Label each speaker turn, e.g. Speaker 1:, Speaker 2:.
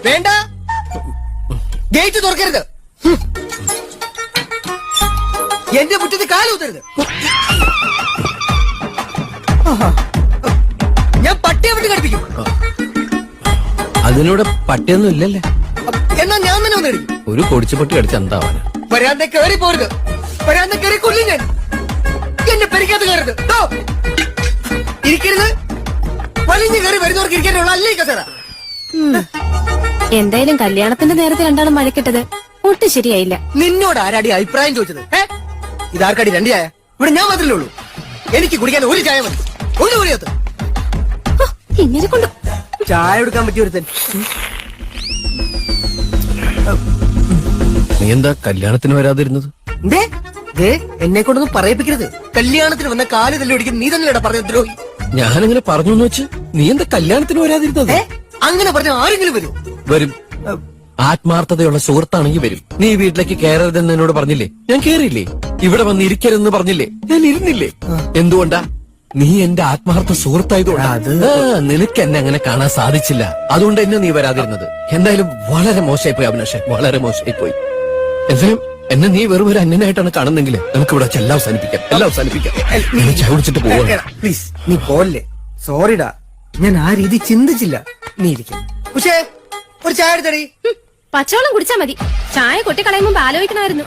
Speaker 1: വേണ്ട, ഗേറ്റ് തുറക്കരുത്. എന്റെ മുറ്റത്ത് കാലൂത്തരുത്. ഞാൻ പട്ടിയെ വിട്ട് കടിപ്പിക്കും.
Speaker 2: അതിനൂടെ പട്ടിയൊന്നും ഇല്ലല്ലേ?
Speaker 1: എന്നാ ഞാൻ തന്നെ വന്ന് കടിക്കും.
Speaker 2: ഒരു കൊടിച്ചു പട്ടി കടിച്ച എന്താവാന്?
Speaker 1: വരാതെ കയറി പോരുത്. വരാതെ കയറി കൊല്ലും ഞാൻ. എന്നെ പെരിക്കാത്ത കയറരുത്. ഇരിക്കരുത്. വലിഞ്ഞു കയറി വരുന്നവർക്ക് ഇരിക്കാനുള്ള അല്ലേ കസേര.
Speaker 3: എന്തായാലും കല്യാണത്തിന്റെ നേരത്തെ രണ്ടാളും മഴക്കിട്ടത് ഒട്ടും ശരിയായില്ല.
Speaker 1: നിന്നോട് ആരാടി അഭിപ്രായം ചോദിച്ചത്? ഇതാർക്കടി രണ്ട് ചായ? ഇവിടെ ഞാൻ മാത്രമേ ഉള്ളൂ. എനിക്ക് കുടിക്കാൻ ഒരു ചായ മതി. ഒരു കുടിയത്ത്
Speaker 3: ഇങ്ങനെ കൊണ്ട്
Speaker 1: ചായ എടുക്കാൻ പറ്റിയ ഒരുത്തൻ.
Speaker 2: നീ എന്താ കല്യാണത്തിന് വരാതിരുന്നത്?
Speaker 1: എന്നെ കൊണ്ടൊന്നും പറയിപ്പിക്കരുത്. കല്യാണത്തിന് വന്ന കാല് തല്ലി ഓടിക്കുന്ന നീ തന്നെയാണ് പറഞ്ഞ ദ്രോഹി.
Speaker 2: ഞാനങ്ങനെ പറഞ്ഞു എന്ന് വെച്ച് നീ എന്താ കല്യാണത്തിന് വരാതിരുന്നത്?
Speaker 1: അങ്ങനെ പറഞ്ഞ ആരെങ്കിലും വരൂ?
Speaker 2: വരും. ആത്മാർത്ഥതയുള്ള സുഹൃത്താണെങ്കിൽ വരും. നീ വീട്ടിലേക്ക് കയറരുതെന്ന് എന്നോട് പറഞ്ഞില്ലേ? ഞാൻ കേറിയില്ലേ? ഇവിടെ വന്ന് ഇരിക്കരുതെന്ന് പറഞ്ഞില്ലേ? ഞാൻ ഇരുന്നില്ലേ? എന്തുകൊണ്ടാ? നീ എന്റെ ആത്മാർത്ഥ സുഹൃത്തായതുകൊണ്ട്. നിനക്ക് എന്നെ അങ്ങനെ കാണാൻ സാധിച്ചില്ല. അതുകൊണ്ട് എന്നെ നീ വരാതിരുന്നത്. എന്തായാലും വളരെ മോശമായിപ്പോയി അഭിലാഷേ, വളരെ മോശമായിപ്പോയി. എന്തായാലും എന്നെ നീ വെറും ഒരു അന്യനായിട്ടാണ് കാണുന്നെങ്കിൽ നമുക്ക് ഇവിടെ എല്ലാം അവസാനിപ്പിക്കാം. എല്ലാം അവസാനിപ്പിക്കാം. ചായ കുടിച്ചിട്ട് പോവാ.
Speaker 1: പ്ലീസ്, നീ പോലെ. സോറിടാ, ഞാൻ ആ രീതി ചിന്തിച്ചില്ല. നീ ഇരിക്കും. പക്ഷേ ഒരു ചായ എടുത്തടി.
Speaker 3: പച്ചവെള്ളം കുടിച്ചാ മതി. ചായ കൊട്ടിക്കളയുമ്പോ ആലോചിക്കണമായിരുന്നു.